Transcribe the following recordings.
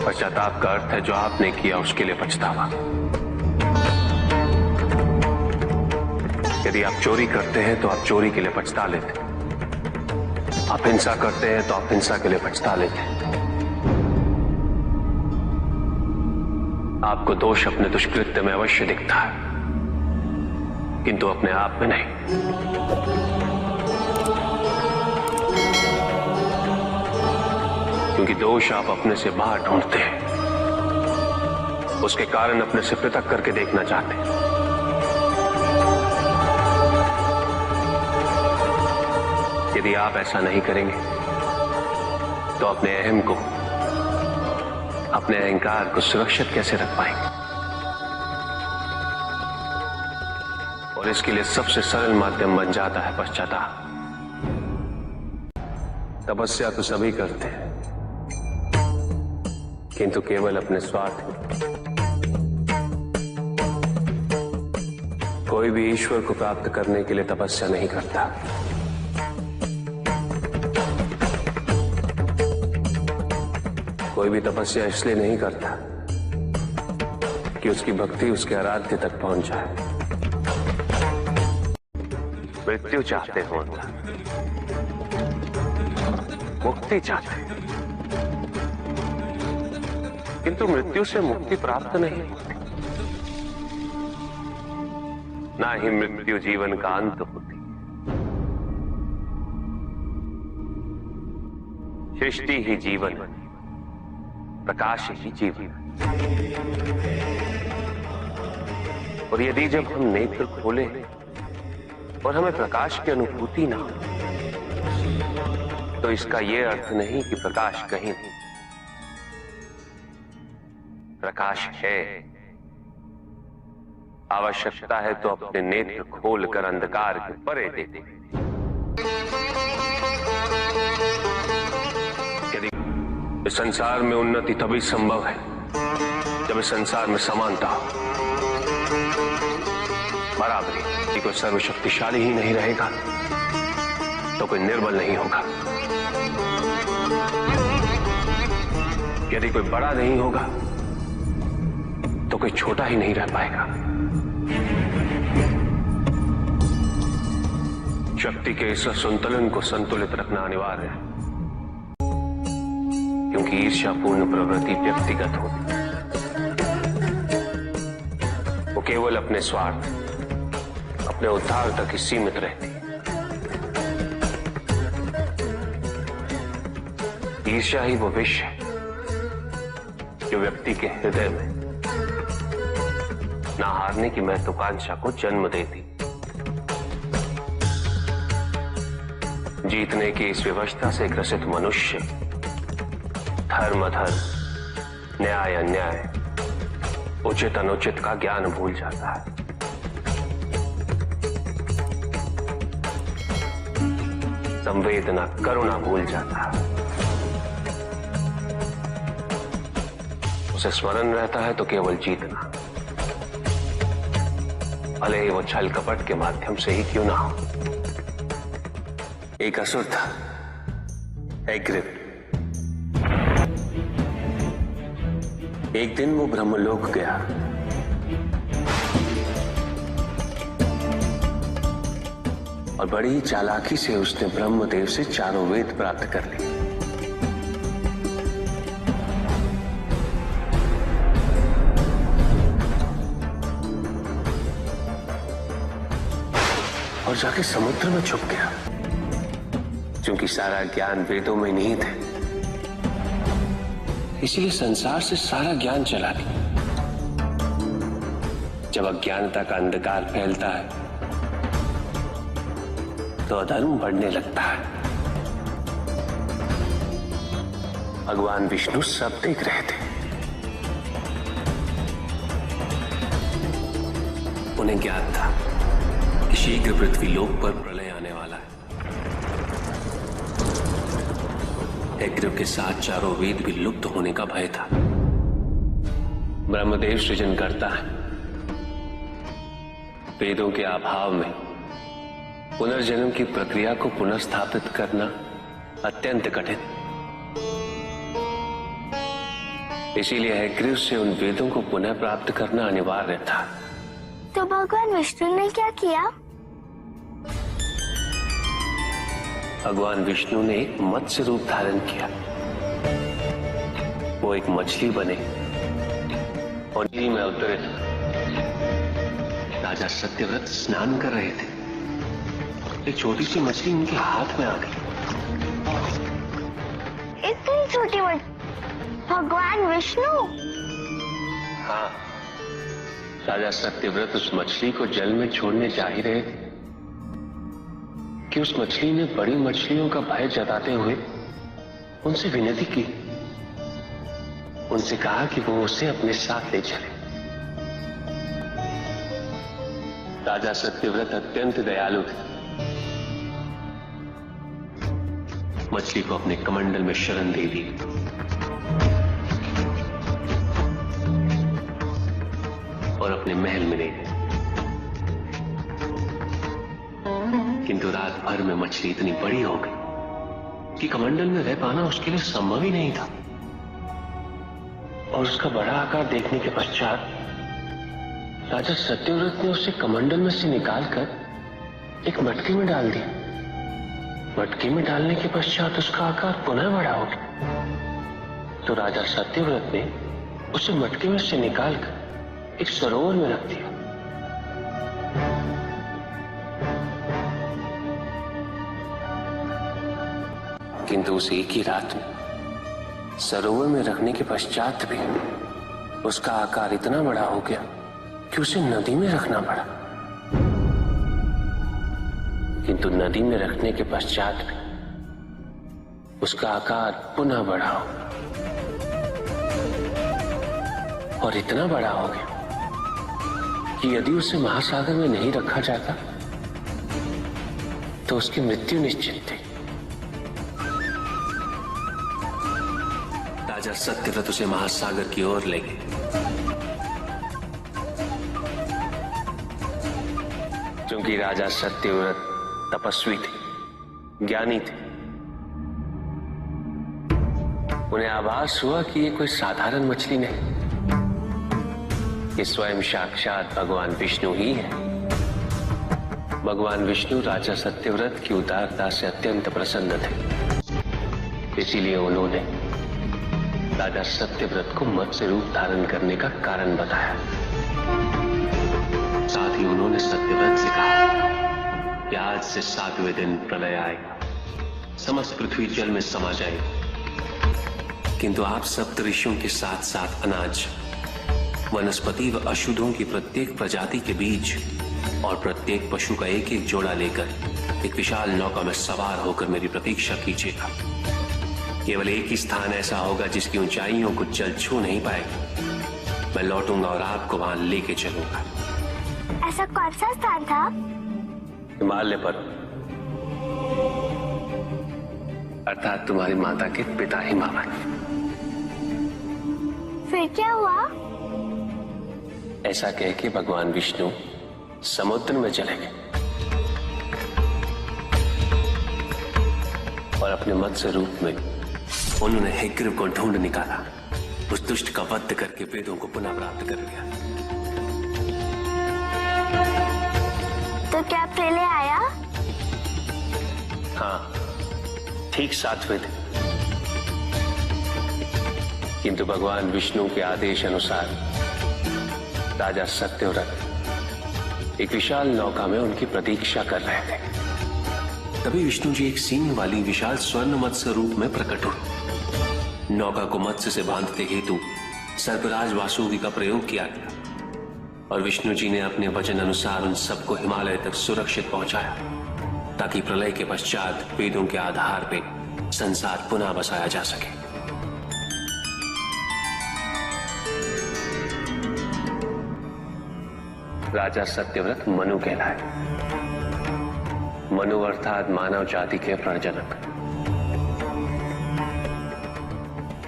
पश्चाताप का अर्थ है जो आपने किया उसके लिए पछतावा। यदि आप चोरी करते हैं तो आप चोरी के लिए पछता लेते, आप हिंसा करते हैं तो आप हिंसा के लिए पछता लेते। आपको दोष अपने दुष्कृत्य में अवश्य दिखता है, किंतु अपने आप में नहीं। क्योंकि दोष आप अपने से बाहर ढूंढते हैं, उसके कारण अपने से पृथक करके देखना चाहते हैं। यदि आप ऐसा नहीं करेंगे तो अपने अहम को, अपने अहंकार को सुरक्षित कैसे रख पाएंगे? और इसके लिए सबसे सरल माध्यम बन जाता है पश्चाताप। तपस्या तो सभी करते हैं, किंतु केवल अपने स्वार्थ। कोई भी ईश्वर को प्राप्त करने के लिए तपस्या नहीं करता। कोई भी तपस्या इसलिए नहीं करता कि उसकी भक्ति उसके आराध्य तक पहुंच जाए। मृत्यु चाहते हो, मुक्ति चाहते, किंतु मृत्यु से मुक्ति प्राप्त नहीं होती। ना ही मृत्यु जीवन का अंत होती। सृष्टि ही जीवन, प्रकाश ही जीवन। और यदि जब हम नेत्र खोले और हमें प्रकाश की अनुभूति ना हो, तो इसका यह अर्थ नहीं कि प्रकाश कहीं नहीं। प्रकाश है। आवश्यकता है तो अपने नेत्र खोलकर अंधकार के परे दे दे। यदि इस संसार में उन्नति तभी संभव है जब इस संसार में समानता हो, बराबरी। कोई सर्वशक्तिशाली ही नहीं रहेगा तो कोई निर्बल नहीं होगा। यदि कोई बड़ा नहीं होगा तो कोई छोटा ही नहीं रह पाएगा। शक्ति के इस संतुलन को संतुलित रखना अनिवार्य है, क्योंकि ईर्ष्यापूर्ण प्रवृत्ति व्यक्तिगत होती, वो केवल अपने स्वार्थ, अपने उद्धार तक ही सीमित रहती। ईर्ष्या ही वो विष है जो व्यक्ति के हृदय में ना हारने की महत्वाकांक्षा को जन्म देती। जीतने की इस व्यवस्था से ग्रसित मनुष्य धर्म अधर्म, न्याय अन्याय, उचित अनुचित का ज्ञान भूल जाता है। संवेदना, करुणा भूल जाता है। उसे स्मरण रहता है तो केवल जीतना, भले ही वो छल कपट के माध्यम से ही क्यों ना हो। एक असुर था, एग्रिप। एक दिन वो ब्रह्मलोक गया। और बड़ी चालाकी से उसने ब्रह्मदेव से चारों वेद प्राप्त कर लिए। और जाके समुद्र में छुप गया, क्योंकि सारा ज्ञान वेदों में निहित है। इसीलिए संसार से सारा ज्ञान चला गया। जब अज्ञानता का अंधकार फैलता है तो अधर्म बढ़ने लगता है। भगवान विष्णु सब देख रहे थे। उन्हें ज्ञान था कि शीघ्र पृथ्वी लोक पर प्रलय आने वाला है। एग्रिप के साथ चारों वेद भी लुप्त होने का भय था। ब्रह्मदेव सृजन करता है। वेदों के अभाव में पुनर्जन्म की प्रक्रिया को पुनर्स्थापित करना अत्यंत कठिन। इसीलिए हैग्रीव से उन वेदों को पुनः प्राप्त करना अनिवार्य था। तो भगवान विष्णु ने क्या किया? भगवान विष्णु ने एक मत्स्य रूप धारण किया। वो एक मछली बने और नदी में उतरे। राजा सत्यव्रत स्नान कर रहे थे। एक छोटी सी मछली उनके हाथ में आ गई। इतनी छोटी मछली? भगवान विष्णु? हाँ, राजा सत्यव्रत उस मछली को जल में छोड़ने जा ही रहे थे कि उस मछली ने बड़ी मछलियों का भय जताते हुए उनसे विनती की। उनसे कहा कि वो उसे अपने साथ ले चले। राजा सत्यव्रत अत्यंत दयालु थे। मछली को अपने कमंडल में शरण दे दी और अपने महल में ले गए। किंतु रात भर में मछली इतनी बड़ी हो गई कि कमंडल में रह पाना उसके लिए संभव ही नहीं था। और उसका बड़ा आकार देखने के पश्चात राजा सत्यव्रत ने उसे कमंडल में से निकालकर एक मटके में डाल दिया। मटके में डालने के पश्चात उसका आकार पुनः बड़ा हो गया। तो राजा सत्यव्रत ने उसे मटके में से निकालकर एक सरोवर में रख दिया। किंतु उस एक ही रात में सरोवर में रखने के पश्चात भी उसका आकार इतना बड़ा हो गया कि उसे नदी में रखना पड़ा। किंतु नदी में रखने के पश्चात भी उसका आकार पुनः बड़ा हो और इतना बड़ा हो गया कि यदि उसे महासागर में नहीं रखा जाता तो उसकी मृत्यु निश्चित थी। राजा सत्यव्रत उसे महासागर की ओर ले गए। क्योंकि राजा सत्यव्रत तपस्वी थे, ज्ञानी थे, उन्हें आभास हुआ कि ये कोई साधारण मछली नहीं, ये स्वयं साक्षात भगवान विष्णु ही है। भगवान विष्णु राजा सत्यव्रत की उदारता से अत्यंत प्रसन्न थे। इसीलिए उन्होंने राजा सत्यव्रत को मत्स्य रूप धारण करने का कारण बताया। साथ ही उन्होंने सत्यव्रत से कहा कि आज से 7वें दिन प्रलय आएगा, समस्त पृथ्वी जल में समा जाएगी। किंतु आप सप्तऋषियों के साथ साथ अनाज, वनस्पति व अशुद्धों की प्रत्येक प्रजाति के बीज और प्रत्येक पशु का एक एक जोड़ा लेकर एक विशाल नौका में सवार होकर मेरी प्रतीक्षा कीजिएगा। केवल एक ही स्थान ऐसा होगा जिसकी ऊंचाइयों को जल छू नहीं पाएगी। मैं लौटूंगा और आपको वहां लेके चलूंगा। ऐसा कौन सा स्थान था? हिमालय पर, अर्थात तुम्हारी माता के पिता हिमावत। फिर क्या हुआ? ऐसा कह के भगवान विष्णु समुद्र में चले गए और अपने मत्स्य रूप में उन्होंने हैग्रीव को ढूंढ निकाला। उस दुष्ट का वध करके वेदों को पुनः प्राप्त कर लिया। तो क्या प्रलय आया? हाँ, ठीक 7वें दिन। किंतु भगवान विष्णु के आदेश अनुसार राजा सत्यव्रत एक विशाल नौका में उनकी प्रतीक्षा कर रहे थे। तभी विष्णु जी एक सींग वाली विशाल स्वर्ण मत्स्य रूप में प्रकट हुए। नौका को मत्स्य से बांधते हेतु सर्पराज वासुकी का प्रयोग किया गया और विष्णु जी ने अपने वचन अनुसार उन सबको हिमालय तक सुरक्षित पहुंचाया, ताकि प्रलय के पश्चात वेदों के आधार पर संसार पुनः बसाया जा सके। राजा सत्यव्रत मनु कहलाए। मनु अर्थात मानव जाति के प्रजनक।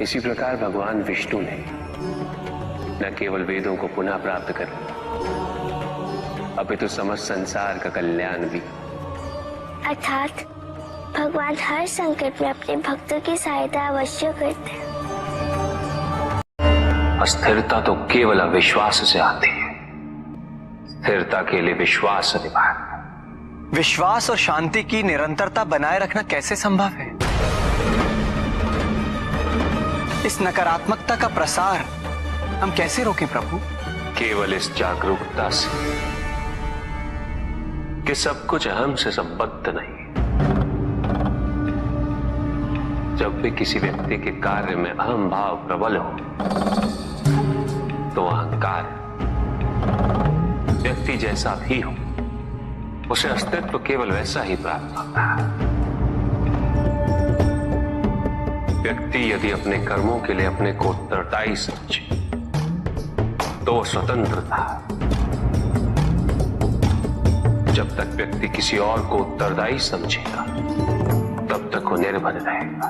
इसी प्रकार भगवान विष्णु ने न केवल वेदों को पुनः प्राप्त कर, अपितु समस्त संसार का कल्याण भी। अर्थात भगवान हर संकट में अपने भक्तों की सहायता अवश्य करते हैं। अस्थिरता तो केवल अविश्वास से आती है। स्थिरता के लिए विश्वास अनिवार्य है। विश्वास और शांति की निरंतरता बनाए रखना कैसे संभव है? इस नकारात्मकता का प्रसार हम कैसे रोकें प्रभु? केवल इस जागरूकता से कि सब कुछ अहम से संबद्ध नहीं। जब भी किसी व्यक्ति के कार्य में अहम भाव प्रबल हो तो अहंकार व्यक्ति जैसा भी हो उसे अस्तित्व केवल वैसा ही प्राप्त होता है। व्यक्ति यदि अपने कर्मों के लिए अपने को उत्तरदायी समझे तो वो स्वतंत्र था। जब तक व्यक्ति किसी और को उत्तरदायी समझेगा तब तक वो निर्भर रहेगा।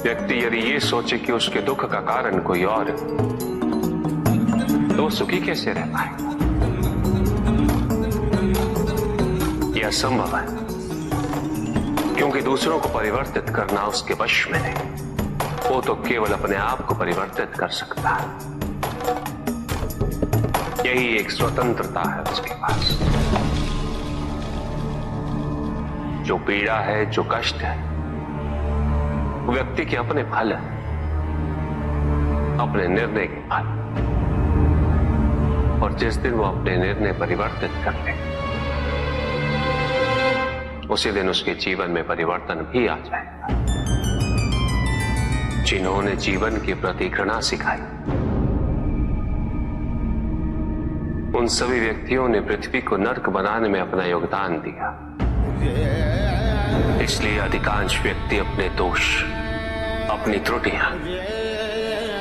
व्यक्ति यदि ये सोचे कि उसके दुख का कारण कोई और है तो वो सुखी कैसे रह पाएगा? यह असंभव है, क्योंकि दूसरों को परिवर्तित करना उसके वश में नहीं। वो तो केवल अपने आप को परिवर्तित कर सकता है। यही एक स्वतंत्रता है उसके पास। जो पीड़ा है, जो कष्ट है, वो व्यक्ति के अपने फल है, अपने निर्णय के फल। और जिस दिन वो अपने निर्णय परिवर्तित कर ले उसी दिन उसके जीवन में परिवर्तन भी आ जाएगा। जिन्होंने जीवन के प्रति घृणा सिखाई उन सभी व्यक्तियों ने पृथ्वी को नर्क बनाने में अपना योगदान दिया। इसलिए अधिकांश व्यक्ति अपने दोष, अपनी त्रुटियां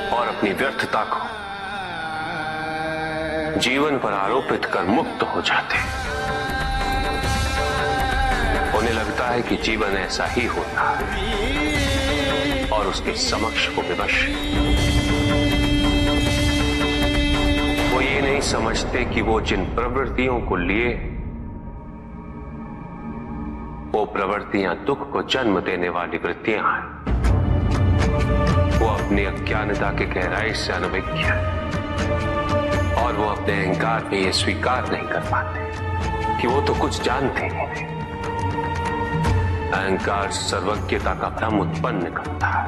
और अपनी व्यर्थता को जीवन पर आरोपित कर मुक्त हो जाते हैं। उन्हें लगता है कि जीवन ऐसा ही होता है और उसके समक्ष वो विवश है। वो ये नहीं समझते कि वो जिन प्रवृत्तियों को लिए वो प्रवृत्तियां दुख को जन्म देने वाली वृत्तियां हैं। वो अपनी अज्ञानता के गहराई से अनभिज्ञ है और वो अपने अहंकार में ये स्वीकार नहीं कर पाते कि वो तो कुछ जानते ही नहीं। अहंकार सर्वज्ञता का भ्रम उत्पन्न करता है।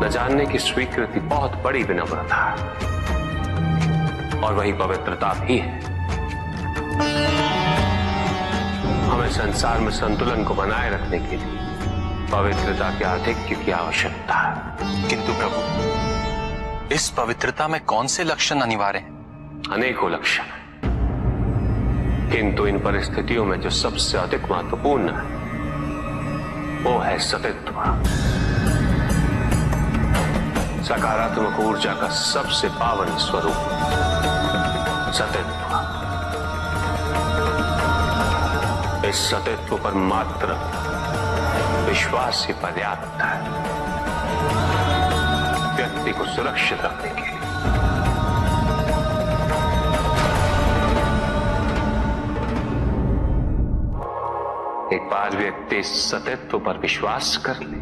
न जानने की स्वीकृति बहुत बड़ी विनम्रता है और वही पवित्रता भी है। हमें संसार में संतुलन को बनाए रखने के लिए पवित्रता के आधिक्य की आवश्यकता है। किंतु प्रभु, इस पवित्रता में कौन से लक्षण अनिवार्य हैं? अनेकों लक्षण हैं, किंतु इन परिस्थितियों में जो सबसे अधिक महत्वपूर्ण है वो है सतित्व। सकारात्मक ऊर्जा का सबसे पावन स्वरूप सतित्व। इस सतित्व पर मात्र विश्वास ही पर्याप्त है व्यक्ति को सुरक्षित रखने के लिए। एक बार व्यक्ति इस सतित्व पर विश्वास कर ले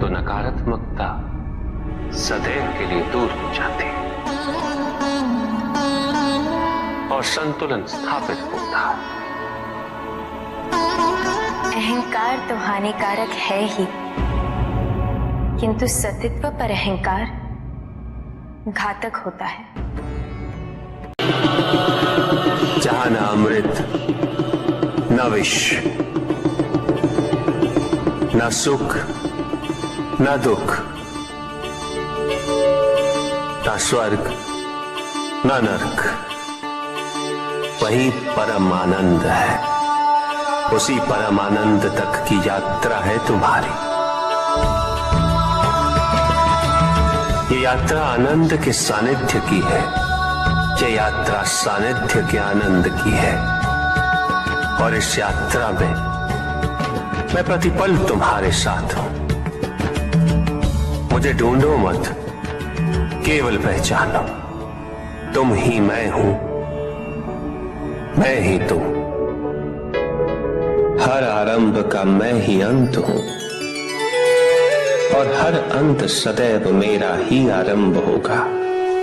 तो नकारात्मकता सदैव के लिए दूर हो जाती है और संतुलन स्थापित होता है। अहंकार तो हानिकारक है ही, किंतु सतित्व पर अहंकार घातक होता है। जहां न अमृत, न विष, न सुख, न दुख, न स्वर्ग, न नरक, वही परम आनंद है। उसी परम आनंद तक की यात्रा है तुम्हारी। ये यात्रा आनंद के सानिध्य की है। ये यात्रा सानिध्य के आनंद की है और इस यात्रा में मैं प्रतिपल तुम्हारे साथ हूं। मुझे ढूंढो मत, केवल पहचानो तुम ही मैं हूं, मैं ही तुम। हर आरंभ का मैं ही अंत हूं। और हर अंत सदैव मेरा ही आरंभ होगा।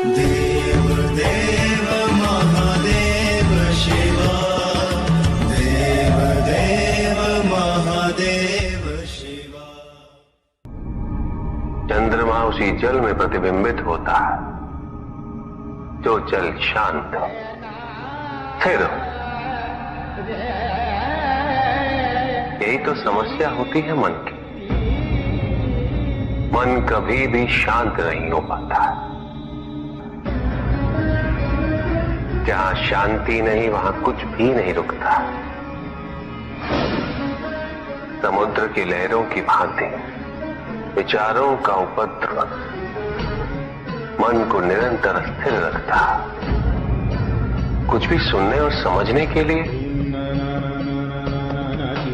देव देव महादेव शिवा, देव देव महादेव शिवा। चंद्रमा उसी जल में प्रतिबिंबित होता है जो जल शांत स्थिर। यही तो समस्या होती है मन की। मन कभी भी शांत नहीं हो पाता। जहां शांति नहीं वहां कुछ भी नहीं रुकता। समुद्र की लहरों की भांति विचारों का उपद्रव मन को निरंतर स्थिर रखता। कुछ भी सुनने और समझने के लिए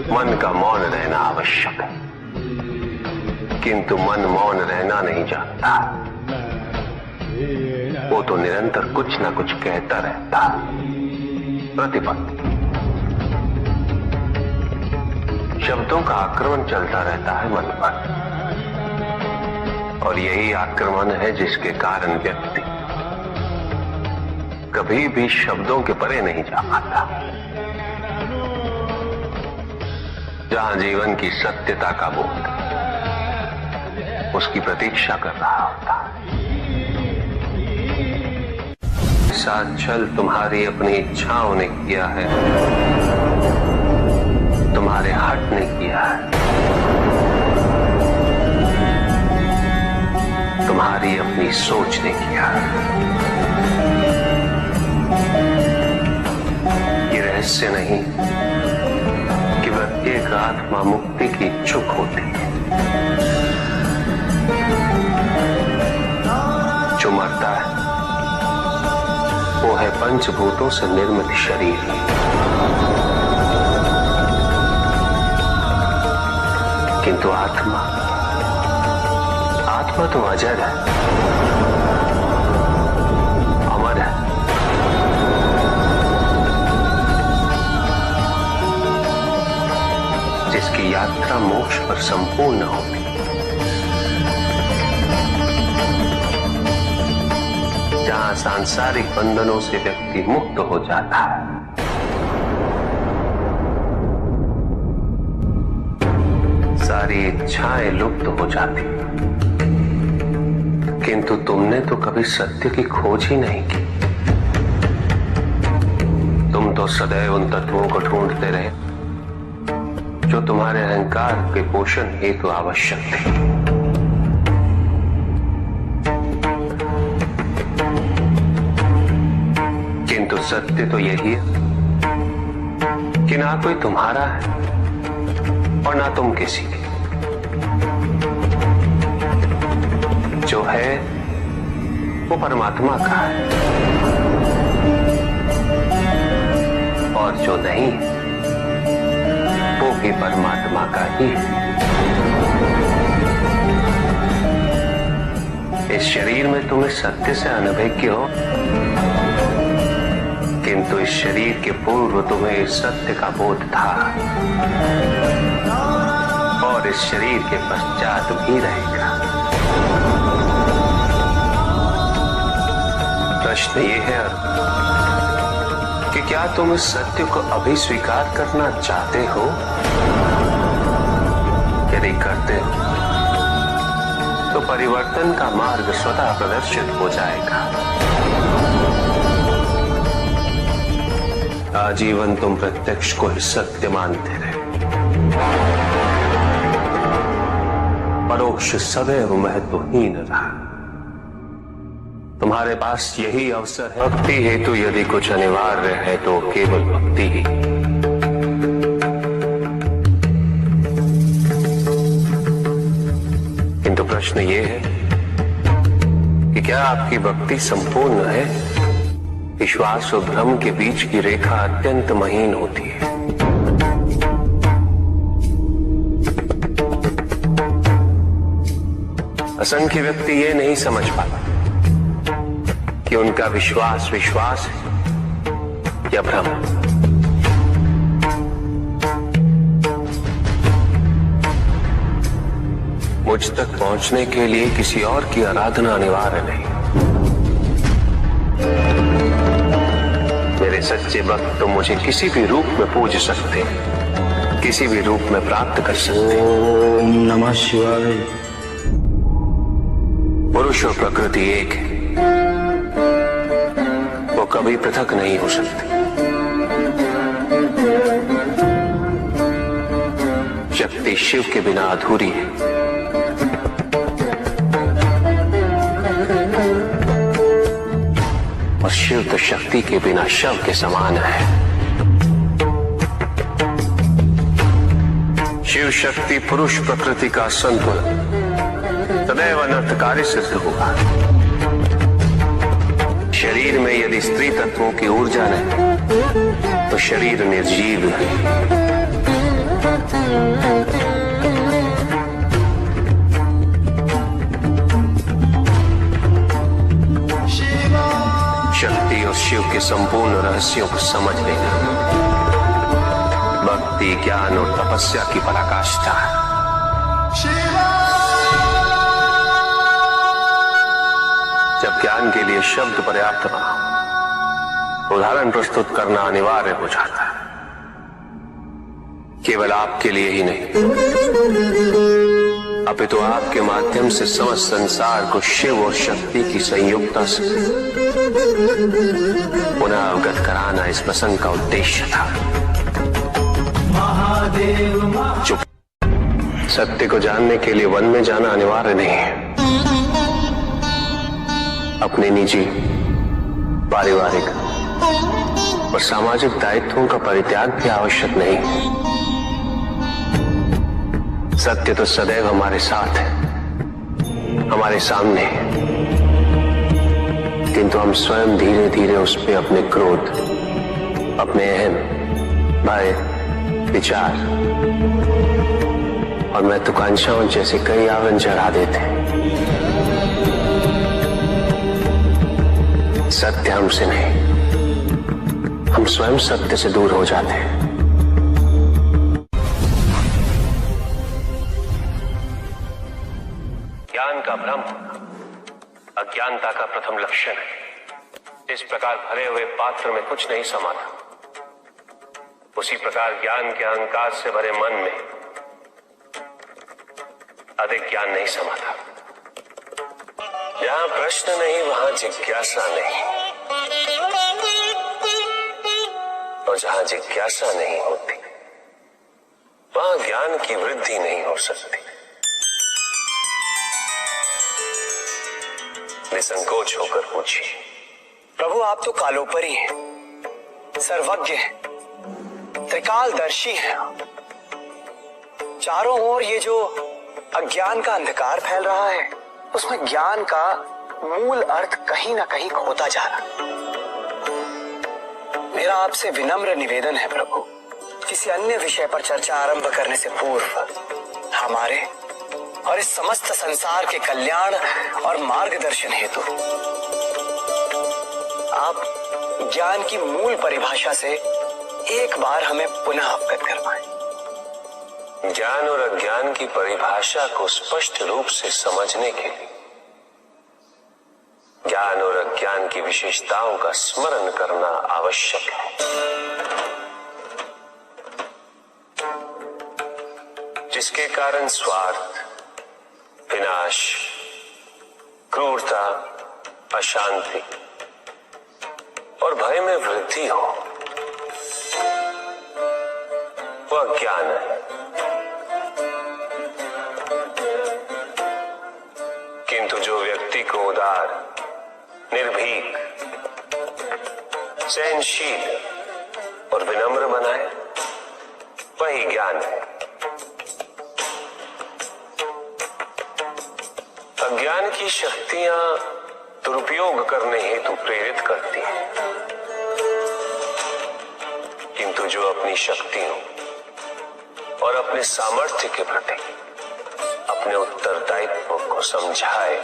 मन का मौन रहना आवश्यक है, किंतु मन मौन रहना नहीं जानता। वो तो निरंतर कुछ ना कुछ कहता रहता, प्रतिपल शब्दों का आक्रमण चलता रहता है मन पर। और यही आक्रमण है जिसके कारण व्यक्ति कभी भी शब्दों के परे नहीं जा पाता। जहां जीवन की सत्यता का बोध उसकी प्रतीक्षा कर रहा होता। साथ छल तुम्हारी अपनी इच्छाओं ने किया है, तुम्हारे हट ने किया है, तुम्हारी अपनी सोच ने किया है। ये रहस्य नहीं कि प्रत्येक आत्मा मुक्ति की इच्छुक होती है। जो मरता है वो है पंचभूतों से निर्मित शरीर। किंतु आत्मा तो अजर है, अमर है। जिसकी यात्रा मोक्ष पर संपूर्ण होती। जहां सांसारिक बंधनों से व्यक्ति मुक्त हो जाता है। सारी इच्छाएं लुप्त हो जाती। किंतु तुमने तो कभी सत्य की खोज ही नहीं की। तुम तो सदैव उन तत्वों को ढूंढते रहे जो तुम्हारे अहंकार के पोषण हेतु आवश्यक थे। किंतु सत्य तो यही है कि ना कोई तुम्हारा है और ना तुम किसी के। जो है वो परमात्मा का है और जो नहीं वो भी परमात्मा का ही है। इस शरीर में तुम इस सत्य से अनभिज्ञ हो, किंतु इस शरीर के पूर्व तुम्हें इस सत्य का बोध था और इस शरीर के पश्चात भी रहेगा। प्रश्न ये है कि क्या तुम इस सत्य को अभी स्वीकार करना चाहते हो? यदि करते हो तो परिवर्तन का मार्ग स्वतः प्रदर्शित हो जाएगा। आजीवन तुम प्रत्यक्ष को ही सत्य मानते रहे, परोक्ष सदैव महत्वहीन रहा। तुम्हारे पास यही अवसर है। भक्ति हेतु यदि कुछ अनिवार्य है तो केवल भक्ति ही। किंतु प्रश्न ये है कि क्या आपकी भक्ति संपूर्ण है? विश्वास और भ्रम के बीच की रेखा अत्यंत महीन होती है। असंख्य व्यक्ति ये नहीं समझ पाता कि उनका विश्वास विश्वास है या भ्रम। मुझ तक पहुंचने के लिए किसी और की आराधना अनिवार्य नहीं। मेरे सच्चे भक्त तो मुझे किसी भी रूप में पूज सकते, किसी भी रूप में प्राप्त कर सकते। ओम नमः शिवाय। पुरुष और प्रकृति एक है, वो कभी पृथक नहीं हो सकती। शक्ति शिव के बिना अधूरी है, और शिव तो शक्ति के बिना शव के समान है। शिव शक्ति पुरुष प्रकृति का संतुलन सदैव अनर्थकारी सिद्ध हुआ। शरीर में यदि स्त्री तत्वों की ऊर्जा नहीं तो शरीर निर्जीव है। शक्ति और शिव के संपूर्ण रहस्यों को समझ लेना भक्ति, ज्ञान और तपस्या की पराकाष्ठा है। जब ज्ञान के लिए शब्द पर्याप्त बना, उदाहरण प्रस्तुत करना अनिवार्य हो जाता है, केवल आपके लिए ही नहीं अपितु आपके माध्यम से समस्त संसार को शिव और शक्ति की संयुक्ता से पुनः अवगत कराना इस प्रसंग का उद्देश्य था। चुप। सत्य को जानने के लिए वन में जाना अनिवार्य नहीं है। अपने निजी, पारिवारिक और सामाजिक दायित्वों का परित्याग भी आवश्यक नहीं है। सत्य तो सदैव हमारे साथ है, हमारे सामने है, किंतु हम स्वयं धीरे धीरे उस पे अपने क्रोध, अपने अहम, भय, विचार और महत्वाकांक्षाओं जैसे कई आवरण चढ़ा देते हैं। सत्य हमसे नहीं, हम स्वयं सत्य से दूर हो जाते हैं। ज्ञान का भ्रम अज्ञानता का प्रथम लक्षण है। इस प्रकार भरे हुए पात्र में कुछ नहीं समा था, उसी प्रकार ज्ञान के अहंकार से भरे मन में अधिक ज्ञान नहीं समा था। जहां प्रश्न नहीं वहां जिज्ञासा नहीं, और जहां जिज्ञासा नहीं होती वहां ज्ञान की वृद्धि नहीं हो सकती। निसंकोच होकर पूछिए। प्रभु, आप तो कालोपरी हैं, सर्वज्ञ हैं, त्रिकालदर्शी हैं। चारों ओर ये जो अज्ञान का अंधकार फैल रहा है, उसमें ज्ञान का मूल अर्थ कहीं ना कहीं खोता जा रहा है। मेरा आपसे विनम्र निवेदन है प्रभु, किसी अन्य विषय पर चर्चा आरंभ करने से पूर्व हमारे और इस समस्त संसार के कल्याण और मार्गदर्शन हेतु आप ज्ञान की मूल परिभाषा से एक बार हमें पुनः अवगत करवाएं। ज्ञान और अज्ञान की परिभाषा को स्पष्ट रूप से समझने के लिए ज्ञान और अज्ञान की विशेषताओं का स्मरण करना आवश्यक है, जिसके कारण स्वार्थ, विनाश, क्रूरता, अशांति और भय में वृद्धि हो, वह ज्ञान है। किंतु जो व्यक्ति को उदार, निर्भीक, सहनशील और विनम्र बनाए, वही ज्ञान है। अज्ञान की शक्तियां दुरुपयोग करने हेतु प्रेरित करती हैं, किंतु जो अपनी शक्तियों और अपने सामर्थ्य के प्रति अपने उत्तरदायित्व को समझाए,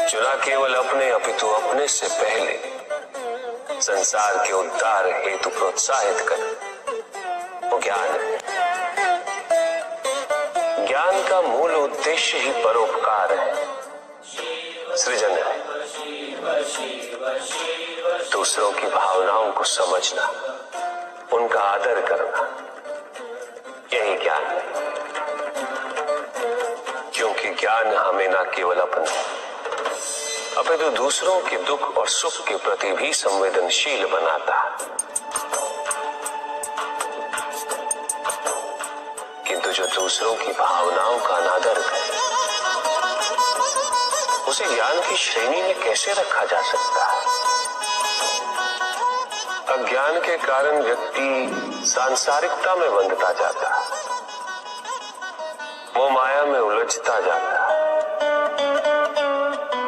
जो न केवल अपने अपितु अपने से पहले संसार के उद्धार हेतु प्रोत्साहित करे, वो ज्ञान है। ज्ञान का मूल उद्देश्य ही परोपकार है, सृजन है। दूसरों की भावनाओं को समझना, उनका आदर करना, यही ज्ञान है। क्योंकि ज्ञान हमें न केवल अपने अपितु दूसरों के दुख और सुख के प्रति भी संवेदनशील बनाता है। किंतु जो दूसरों की भावनाओं का अनादर करे, उसे ज्ञान की श्रेणी में कैसे रखा जा सकता है? अज्ञान के कारण व्यक्ति सांसारिकता में बंधता जाता है, वो माया में उलझता जाता है।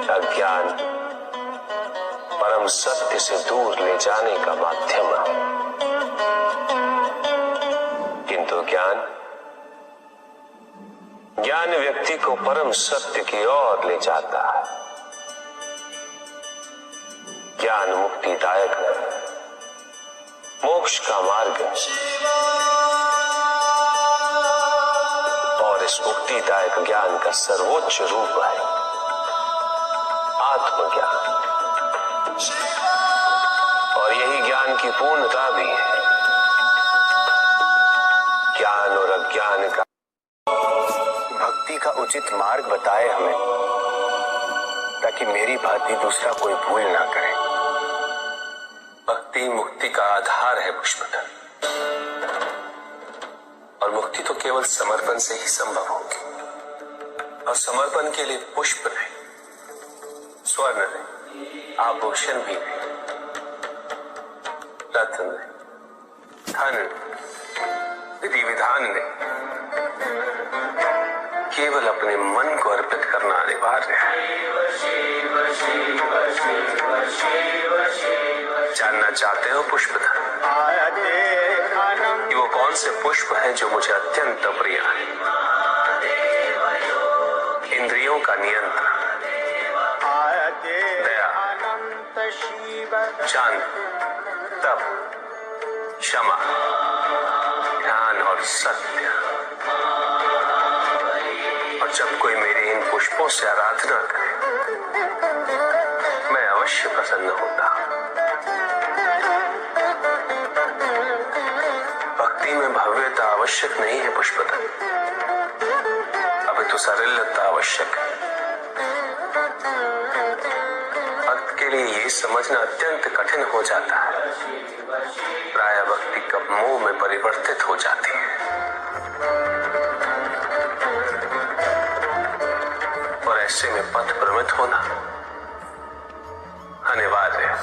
अज्ञान परम सत्य से दूर ले जाने का माध्यम है, किंतु ज्ञान व्यक्ति को परम सत्य की ओर ले जाता है। ज्ञान मुक्तिदायक है, मोक्ष का मार्ग है, और इस मुक्तिदायक ज्ञान का सर्वोच्च रूप है आत्मज्ञान। और यही ज्ञान की पूर्णता भी है। ज्ञान और अज्ञान का भक्ति का उचित मार्ग बताए हमें, ताकि मेरी भांति दूसरा कोई भूल ना करे। भक्ति मुक्ति का आधार है पुष्पदल, और मुक्ति तो केवल समर्पण से ही संभव होगी। और समर्पण के लिए पुष्प नहीं, स्वर्ण नहीं, आभूषण भी नहीं, रत्न नहीं, धन नहीं, विधि विधान नहीं, केवल अपने मन को अर्पित करना अनिवार्य है। जानना चाहते हो पुष्पधर कि वो कौन से पुष्प हैं जो मुझे अत्यंत प्रिय है? इंद्रियों का नियंत्रण, दया, शांति, तप, क्षमा, ध्यान और सत्य। और जब कोई मेरे इन पुष्पों से आराधना करे, मैं अवश्य प्रसन्न होता। भक्ति में भव्यता आवश्यक नहीं है पुष्पदल, अभी तो सरलता आवश्यक है। भक्त के लिए ये समझना अत्यंत कठिन हो जाता है, प्राय भक्ति कब मोह में परिवर्तित हो जाती है। और ऐसे में पथ भ्रमित होना अनिवार्य है।